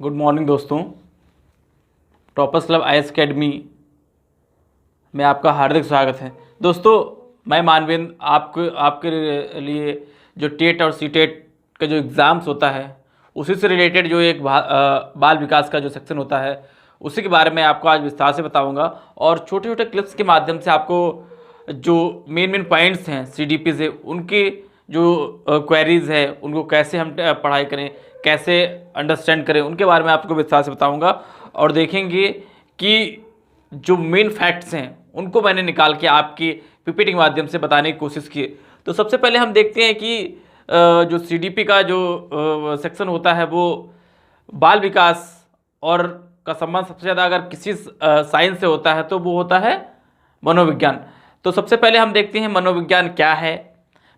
Good morning दोस्तों। Toppers club IAS academy में आपका हार्दिक स्वागत है। दोस्तों, मैं मानवेंद्र आपके लिए जो टेट और सीटेट का जो एग्ज़ाम्स होता है उसी से रिलेटेड जो एक बाल विकास का जो सेक्शन होता है उसी के बारे में आपको आज विस्तार से बताऊंगा और छोटे छोटे क्लिप्स के माध्यम से आपको जो मेन पॉइंट्स हैं सीडीपी से उनके जो क्वेरीज है उनको कैसे हम पढ़ाई करें, कैसे अंडरस्टैंड करें, उनके बारे में आपको विस्तार से बताऊंगा और देखेंगे कि जो मेन फैक्ट्स हैं उनको मैंने निकाल के आपकी पीपीटी के माध्यम से बताने की कोशिश की। तो सबसे पहले हम देखते हैं कि जो सीडीपी का जो सेक्शन होता है वो बाल विकास और का संबंध सबसे ज़्यादा अगर किसी साइंस से होता है तो वो होता है मनोविज्ञान। तो सबसे पहले हम देखते हैं मनोविज्ञान क्या है,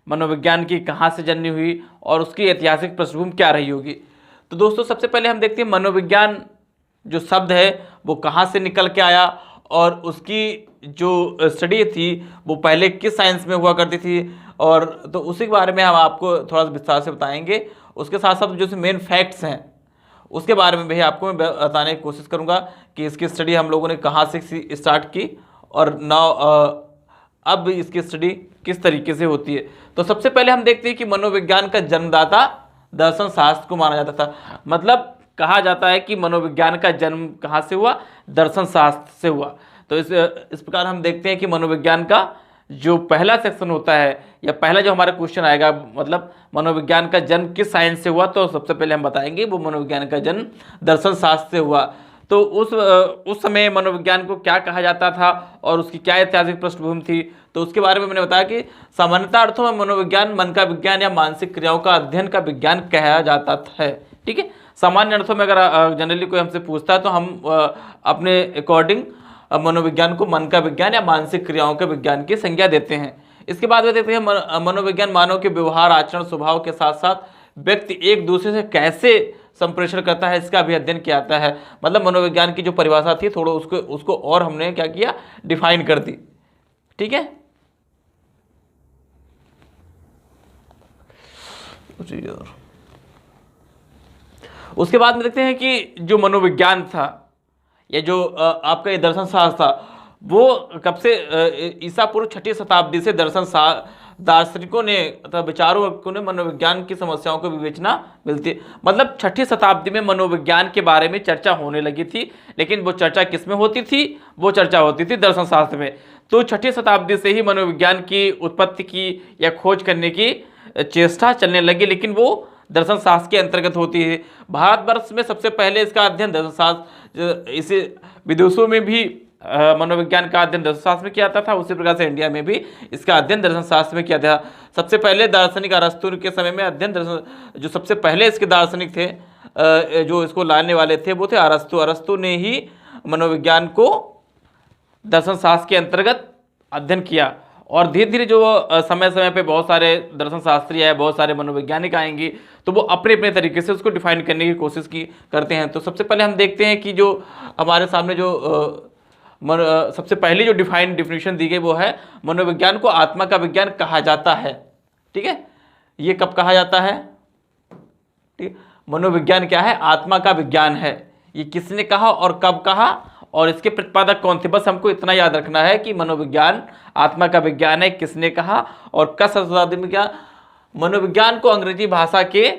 मनोविज्ञान की कहाँ से जन्म हुई और उसकी ऐतिहासिक पृष्ठभूमि क्या रही होगी। तो दोस्तों, सबसे पहले हम देखते हैं मनोविज्ञान जो शब्द है वो कहाँ से निकल के आया और उसकी जो स्टडी थी वो पहले किस साइंस में हुआ करती थी, और तो उसी के बारे में हम आपको थोड़ा सा विस्तार से बताएंगे। उसके साथ साथ जो मेन फैक्ट्स हैं उसके बारे में भी आपको मैं बताने की कोशिश करूंगा कि इसकी स्टडी हम लोगों ने कहाँ से स्टार्ट की और अब इसकी स्टडी किस तरीके से होती है। तो सबसे पहले हम देखते हैं कि मनोविज्ञान का जन्मदाता दर्शन शास्त्र को माना जाता था। मतलब कहा जाता है कि मनोविज्ञान का जन्म कहाँ से हुआ, दर्शन शास्त्र से हुआ। तो इस प्रकार हम देखते हैं कि मनोविज्ञान का जो पहला सेक्शन होता है या पहला जो हमारा क्वेश्चन आएगा, मतलब मनोविज्ञान का जन्म किस साइंस से हुआ, तो सबसे पहले हम बताएंगे वो मनोविज्ञान का जन्म दर्शन शास्त्र से हुआ। तो उस समय मनोविज्ञान को क्या कहा जाता था और उसकी क्या ऐतिहासिक पृष्ठभूमि थी, तो उसके बारे में मैंने बताया कि सामान्यतः अर्थों में मनोविज्ञान मन का विज्ञान या मानसिक क्रियाओं का अध्ययन का विज्ञान कहा जाता है। ठीक है, सामान्य अर्थों में अगर जनरली कोई हमसे पूछता है तो हम अपने अकॉर्डिंग मनोविज्ञान को मन का विज्ञान या मानसिक क्रियाओं के विज्ञान की संज्ञा देते हैं। इसके बाद में देखते हैं मनोविज्ञान मानव के व्यवहार, आचरण, स्वभाव के साथ साथ व्यक्ति एक दूसरे से कैसे संप्रेषण करता है इसका भी अध्ययन किया जाता है। मतलब मनोविज्ञान की जो परिभाषा थी थोड़ा उसको और हमने क्या किया, डिफाइन कर दी। ठीक है, उसके बाद में देखते हैं कि जो मनोविज्ञान था या जो आपका ये दर्शन शास्त्र था वो कब से, ईसा पूर्व 6ठी शताब्दी से दार्शनिकों ने अथवा विचारकों ने मनोविज्ञान की समस्याओं को विवेचना मिलती है। मतलब 6ठी शताब्दी में मनोविज्ञान के बारे में चर्चा होने लगी थी, लेकिन वो चर्चा किस में होती थी, वो चर्चा होती थी दर्शन शास्त्र में। तो 6ठी शताब्दी से ही मनोविज्ञान की उत्पत्ति की या खोज करने की चेष्टा चलने लगी, लेकिन वो दर्शन शास्त्र के अंतर्गत होती है। भारतवर्ष में सबसे पहले इसका अध्ययन दर्शन शास्त्र, इसे विदेशों में भी मनोविज्ञान का अध्ययन दर्शन शास्त्र में किया जाता था, उसी प्रकार से इंडिया में भी इसका अध्ययन दर्शन शास्त्र में किया था। सबसे पहले दार्शनिक अरस्तु के समय में अध्ययन दर्शन, जो सबसे पहले इसके दार्शनिक थे जो इसको लाने वाले थे वो थे अरस्तु। अरस्तु ने ही मनोविज्ञान को दर्शन शास्त्र के अंतर्गत अध्ययन किया और धीरे धीरे जो समय समय पे बहुत सारे दर्शन शास्त्री आए, बहुत सारे मनोवैज्ञानिक आएंगे, तो वो अपने अपने तरीके से उसको डिफाइन करने की कोशिश करते हैं। तो सबसे पहले हम देखते हैं कि जो हमारे सामने जो सबसे पहली जो डिफिनेशन दी गई वो है मनोविज्ञान को आत्मा का विज्ञान कहा जाता है। ठीक है, ये कब कहा जाता है? ठीक, मनोविज्ञान क्या है? आत्मा का विज्ञान है। ये किसने कहा और कब कहा और इसके प्रतिपादक कौन थे, बस हमको इतना याद रखना है कि मनोविज्ञान आत्मा का विज्ञान है, किसने कहा और कब शताब्दी में क्या। मनोविज्ञान को अंग्रेजी भाषा के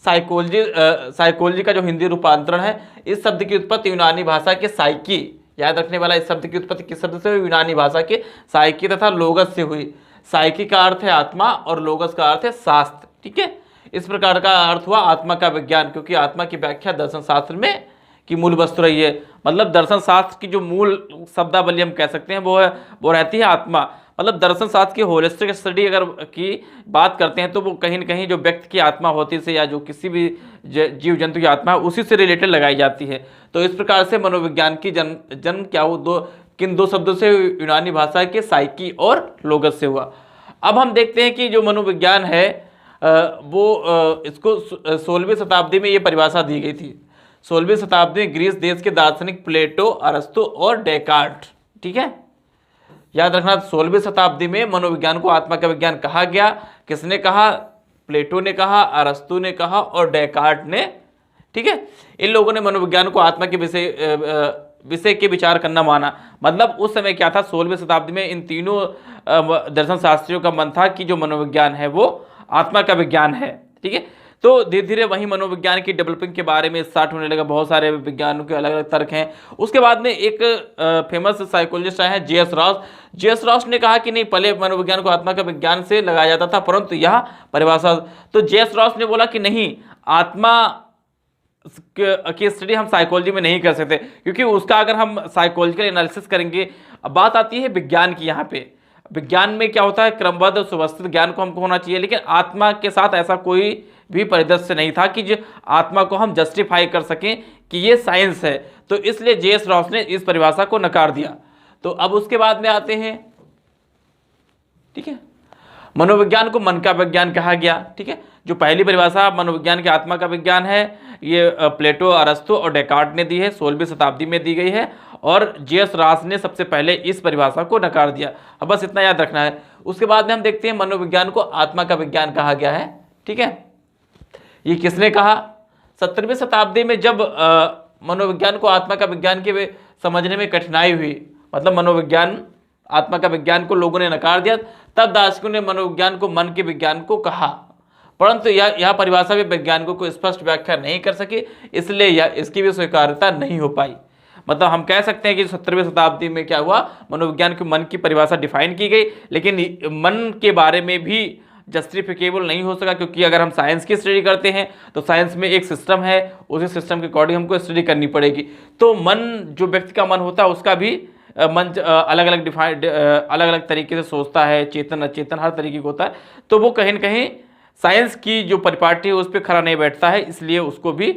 साइकोलॉजी का जो हिंदी रूपांतरण है, इस शब्द की उत्पत्ति यूनानी भाषा के साइकी, याद रखने वाला, इस शब्द की उत्पत्ति किस शब्द से हुई? यूनानी भाषा के साइकी तथा लोगस से हुई। साइकी का अर्थ है आत्मा और लोगस का अर्थ है शास्त्र। ठीक है, इस प्रकार का अर्थ हुआ आत्मा का विज्ञान, क्योंकि आत्मा की व्याख्या दर्शन शास्त्र में की मूल वस्तु रही है। मतलब दर्शन शास्त्र की जो मूल शब्दावली हम कह सकते हैं वो रहती है आत्मा। मतलब दर्शन शास्त्र की होलिस्टिक स्टडी अगर की बात करते हैं तो वो कहीं न कहीं जो व्यक्ति की आत्मा होती है या जो किसी भी जीव जंतु की आत्मा है उसी से रिलेटेड लगाई जाती है। तो इस प्रकार से मनोविज्ञान की जन्म क्या हो, किन दो शब्दों से? यूनानी भाषा के साइकी और लोगस से हुआ। अब हम देखते हैं कि जो मनोविज्ञान है वो इसको 16वीं शताब्दी में ये परिभाषा दी गई थी। 16वीं शताब्दी में ग्रीस देश के दार्शनिक प्लेटो, अरस्तु और डेकार्ट। ठीक है, याद रखना 16वीं शताब्दी में मनोविज्ञान को आत्मा का विज्ञान कहा गया। किसने कहा? प्लेटो ने कहा, अरस्तु ने कहा और डेकार्ट ने ठीक है। इन लोगों ने मनोविज्ञान को आत्मा के विषय के विचार करना माना। मतलब उस समय क्या था, 16वीं शताब्दी में इन तीनों दर्शन शास्त्रियों का मन था कि जो मनोविज्ञान है वो आत्मा का विज्ञान है। ठीक है। तो धीरे धीरे वही मनोविज्ञान की डेवलपिंग के बारे में स्टार्ट होने लगा, बहुत सारे विज्ञानों के अलग अलग तर्क हैं। उसके बाद में एक फेमस साइकोलॉजिस्ट आए हैं जे.एस. रॉस। जे.एस. रॉस ने कहा कि नहीं, पहले मनोविज्ञान को आत्मा का विज्ञान से लगाया जाता था, परंतु यह परिभाषा, तो जे.एस. रॉस ने बोला कि नहीं, आत्मा की स्टडी हम साइकोलॉजी में नहीं कर सकते, क्योंकि उसका अगर हम साइकोलॉजिकल एनालिसिस करेंगे। अब बात आती है विज्ञान की। यहाँ पे विज्ञान में क्या होता है, क्रमबद्ध और सुव्यवस्थित ज्ञान को हमको होना चाहिए, लेकिन आत्मा के साथ ऐसा कोई भी परिदृश्य नहीं था कि जो आत्मा को हम जस्टिफाई कर सकें कि ये साइंस है। तो इसलिए जे.एस. रॉस ने इस परिभाषा को नकार दिया। तो अब उसके बाद में आते हैं, ठीक है, मनोविज्ञान को मन का विज्ञान कहा गया। ठीक है। जो पहली परिभाषा मनोविज्ञान के आत्मा का विज्ञान है, ये प्लेटो, अरस्तु और डेकार्ट ने दी है, 16वीं शताब्दी में दी गई है, और जे.एस. रॉस ने सबसे पहले इस परिभाषा को नकार दिया। अब बस इतना याद रखना है। उसके बाद में हम देखते हैं मनोविज्ञान को आत्मा का विज्ञान कहा गया है। ठीक है। ये किसने कहा, 17वीं शताब्दी में जब मनोविज्ञान को आत्मा का विज्ञान के समझने में कठिनाई हुई, मतलब मनोविज्ञान आत्मा का विज्ञान को लोगों ने नकार दिया, तब दार्शनिकों ने मनोविज्ञान को मन के विज्ञान को कहा, परंतु यह परिभाषा भी वैज्ञानिकों को स्पष्ट व्याख्या नहीं कर सकी, इसलिए इसकी भी स्वीकार्यता नहीं हो पाई। मतलब हम कह सकते हैं कि 17वीं शताब्दी में क्या हुआ, मनोविज्ञान के मन की परिभाषा डिफाइन की गई, लेकिन मन के बारे में भी जस्टिफिकेबल नहीं हो सका, क्योंकि अगर हम साइंस की स्टडी करते हैं तो साइंस में एक सिस्टम है, उसी सिस्टम के अकॉर्डिंग हमको स्टडी करनी पड़ेगी। तो मन, जो व्यक्ति का मन होता है, उसका भी मन अलग अलग अलग अलग तरीके से सोचता है, चेतन अचेतन हर तरीके का होता है। तो वो कहीं ना कहीं साइंस की जो परिपाटी है उस पर खरा नहीं बैठता है, इसलिए उसको भी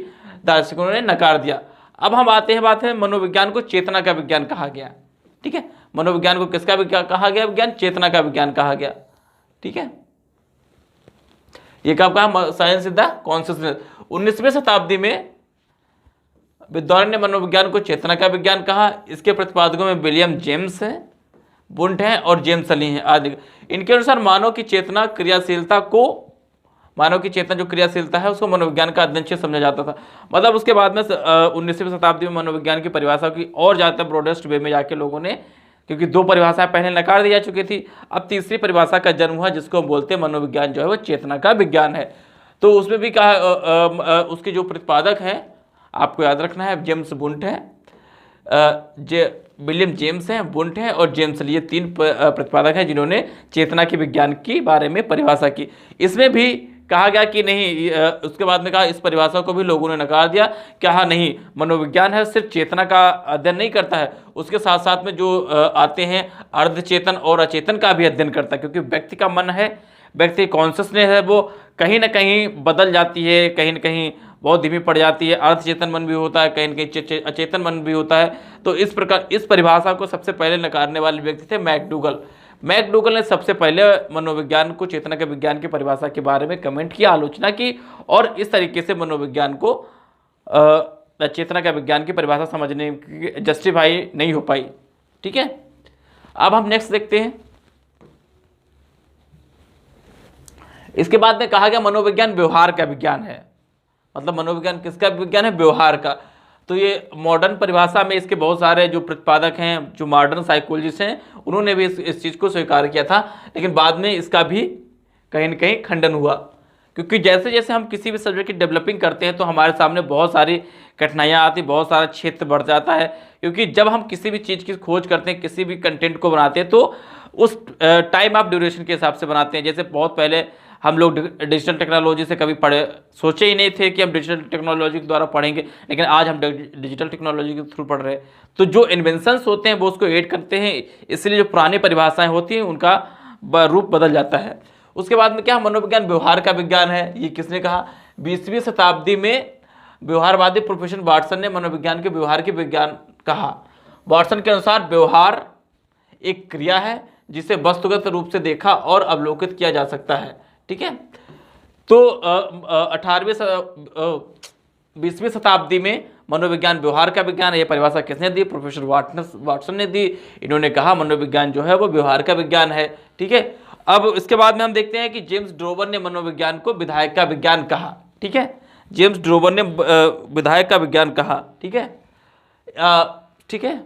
दार्शनिकों ने नकार दिया। अब हम आते हैं, बात है मनोविज्ञान को चेतना का विज्ञान कहा गया। ठीक है। मनोविज्ञान को किसका विज्ञान कहा गया, विज्ञान चेतना का विज्ञान कहा गया। ठीक है। ये कब कहा, साइंस इज द कॉन्शियसनेस। 19वीं शताब्दी में विद्वान ने मनोविज्ञान को चेतना का विज्ञान कहा। इसके प्रतिपादकों में विलियम जेम्स है, बुंट हैं और जेम्स ली हैं आदि। इनके अनुसार मानव की चेतना जो क्रियाशीलता है उसको मनोविज्ञान का अध्ययन से समझा जाता था। मतलब उसके बाद में 19वीं शताब्दी में मनोविज्ञान की परिभाषा की और ज़्यादा ब्रॉडेस्ट वे में जाके लोगों ने, क्योंकि 2 परिभाषाएं पहले नकार दी जा चुकी थी, अब तीसरी परिभाषा का जन्म हुआ, जिसको हम बोलते हैं मनोविज्ञान जो है वो चेतना का विज्ञान है। तो उसमें भी कहा, उसके जो प्रतिपादक हैं आपको याद रखना है, जेम्स बुंट है, विलियम जेम्स हैं, बुंट हैं और जेम्स ली, ये 3 प्रतिपादक हैं जिन्होंने चेतना के विज्ञान के बारे में परिभाषा की। इसमें भी कहा गया कि नहीं, उसके बाद में कहा इस परिभाषा को भी लोगों ने नकार दिया, कहा नहीं, मनोविज्ञान है सिर्फ चेतना का अध्ययन नहीं करता है, उसके साथ साथ में जो आते हैं अर्धचेतन और अचेतन का भी अध्ययन करता है, क्योंकि व्यक्ति का मन है, व्यक्ति कॉन्शियसनेस है, वो कहीं ना कहीं बदल जाती है, कहीं ना कहीं बहुत धीमी पड़ जाती है। अर्धचेतन मन भी होता है, कहीं ना कहीं अचेतन मन भी होता है। तो इस प्रकार इस परिभाषा को सबसे पहले नकारने वाले व्यक्ति थे मैकडूगल। मैकडूगल ने सबसे पहले मनोविज्ञान को चेतना के विज्ञान की परिभाषा के बारे में कमेंट किया, आलोचना की, और इस तरीके से मनोविज्ञान को चेतना का विज्ञान की परिभाषा समझने की जस्टिफाई नहीं हो पाई। ठीक है। अब हम नेक्स्ट देखते हैं। इसके बाद में कहा गया मनोविज्ञान व्यवहार का विज्ञान है। मतलब मनोविज्ञान किसका विज्ञान है, व्यवहार का। तो ये मॉडर्न परिभाषा में इसके बहुत सारे जो प्रतिपादक हैं, जो मॉडर्न साइकोलॉजिस्ट हैं, उन्होंने भी इस चीज़ को स्वीकार किया था, लेकिन बाद में इसका भी कहीं ना कहीं खंडन हुआ, क्योंकि जैसे जैसे हम किसी भी सब्जेक्ट की डेवलपिंग करते हैं तो हमारे सामने बहुत सारी कठिनाइयाँ आती, बहुत सारा क्षेत्र बढ़ जाता है। क्योंकि जब हम किसी भी चीज़ की खोज करते हैं, किसी भी कंटेंट को बनाते हैं, तो उस टाइम ऑफ ड्यूरेशन के हिसाब से बनाते हैं। जैसे बहुत पहले हम लोग डिजिटल टेक्नोलॉजी से कभी सोचे ही नहीं थे कि हम डिजिटल टेक्नोलॉजी के द्वारा पढ़ेंगे, लेकिन आज हम डिजिटल टेक्नोलॉजी के थ्रू पढ़ रहे हैं। तो जो इन्वेंशंस होते हैं वो उसको ऐड करते हैं, इसलिए जो पुरानी परिभाषाएं होती हैं उनका रूप बदल जाता है। उसके बाद में क्या, मनोविज्ञान व्यवहार का विज्ञान है। ये किसने कहा, 20वीं शताब्दी में व्यवहारवादी प्रोफेसर वाटसन ने मनोविज्ञान के व्यवहार के विज्ञान कहा। वाटसन के अनुसार व्यवहार एक क्रिया है जिसे वस्तुगत रूप से देखा और अवलोकित किया जा सकता है। ठीक है। तो 20वीं शताब्दी में मनोविज्ञान व्यवहार का विज्ञान है। ये परिभाषा किसने दी, प्रोफेसर वाटसन ने दी। इन्होंने कहा मनोविज्ञान जो है वो व्यवहार का विज्ञान है। ठीक है। अब इसके बाद में हम देखते हैं कि जेम्स ड्रोवर ने मनोविज्ञान को विधायक का विज्ञान कहा। ठीक है। जेम्स ड्रोवर ने विधायक का विज्ञान कहा। ठीक है, ठीक है।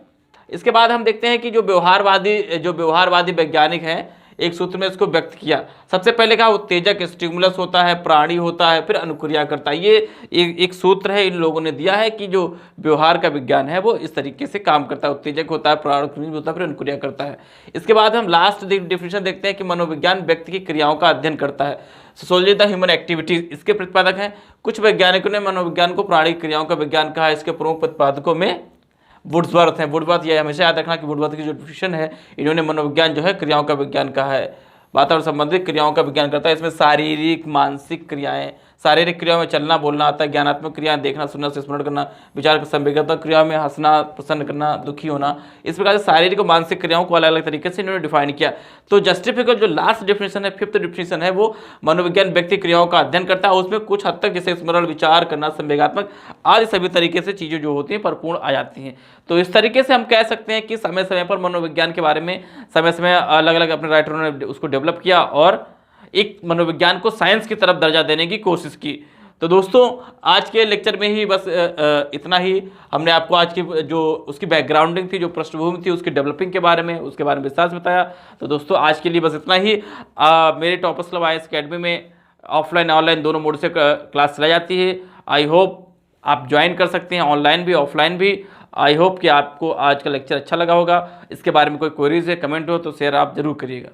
इसके बाद हम देखते हैं कि जो व्यवहारवादी वैज्ञानिक हैं, एक सूत्र में इसको व्यक्त किया। सबसे पहले कहा उत्तेजक स्टिमुलस होता है, प्राणी होता है, फिर अनुक्रिया करता है। ये एक सूत्र है इन लोगों ने दिया है कि जो व्यवहार का विज्ञान है वो इस तरीके से काम करता है, उत्तेजक होता है, प्राणी होता है, फिर अनुक्रिया करता है। इसके बाद हम लास्ट डेफिनेशन देखते हैं कि मनोविज्ञान व्यक्ति की क्रियाओं का अध्ययन करता है। सोशियोलॉजी द ह्यूमन एक्टिविटीज इसके प्रतिपादक हैं। कुछ वैज्ञानिकों ने मनोविज्ञान को प्राणी क्रियाओं का विज्ञान कहा। इसके प्रमुख प्रतिपादकों में वुड्सवर्थ है। वुड्सवर्थ, ये हमेशा याद रखना कि वुड्सवर्थ की जो डिफिनेशन है, इन्होंने मनोविज्ञान जो है क्रियाओं का विज्ञान कहा है, वातावरण संबंधित क्रियाओं का विज्ञान करता है। इसमें शारीरिक मानसिक क्रियाएं, शारीरिक क्रियाओं में चलना बोलना आता है, ज्ञानात्मक क्रियाएं देखना सुनना स्मरण करना, विचार संवेगात्मक क्रियाओं में हंसना प्रसन्न करना दुखी होना। इस प्रकार से शारीरिक और मानसिक क्रियाओं को अलग अलग तरीके से इन्होंने डिफाइन किया। तो जस्टिफिकेबल जो लास्ट डेफिनेशन है, फिफ्थ डेफिनेशन है, वो मनोविज्ञान व्यक्ति क्रियाओं का अध्ययन करता है। उसमें कुछ हद तक जैसे स्मरण विचार करना संवेगात्मक आदि सभी तरीके से चीज़ें जो होती हैं परिपूर्ण आ जाती हैं। तो इस तरीके से हम कह सकते हैं कि समय समय पर मनोविज्ञान के बारे में समय समय अलग अलग अपने राइटरों ने उसको डेवलप किया और एक मनोविज्ञान को साइंस की तरफ दर्जा देने की कोशिश की। तो दोस्तों आज के लेक्चर में ही बस इतना ही। हमने आपको आज की जो उसकी बैकग्राउंडिंग थी, जो पृष्ठभूमि थी, उसकी डेवलपिंग के बारे में, उसके बारे में विस्तार से बताया। तो दोस्तों आज के लिए बस इतना ही। मेरे टॉपर्स क्लब IAS अकेडमी में ऑफलाइन ऑनलाइन दोनों मोड से क्लास चलाई जाती है। आई होप आप ज्वाइन कर सकते हैं, ऑनलाइन भी ऑफलाइन भी। आई होप कि आपको आज का लेक्चर अच्छा लगा होगा। इसके बारे में कोई क्वेरीज है, कमेंट हो तो शेयर आप जरूर करिएगा।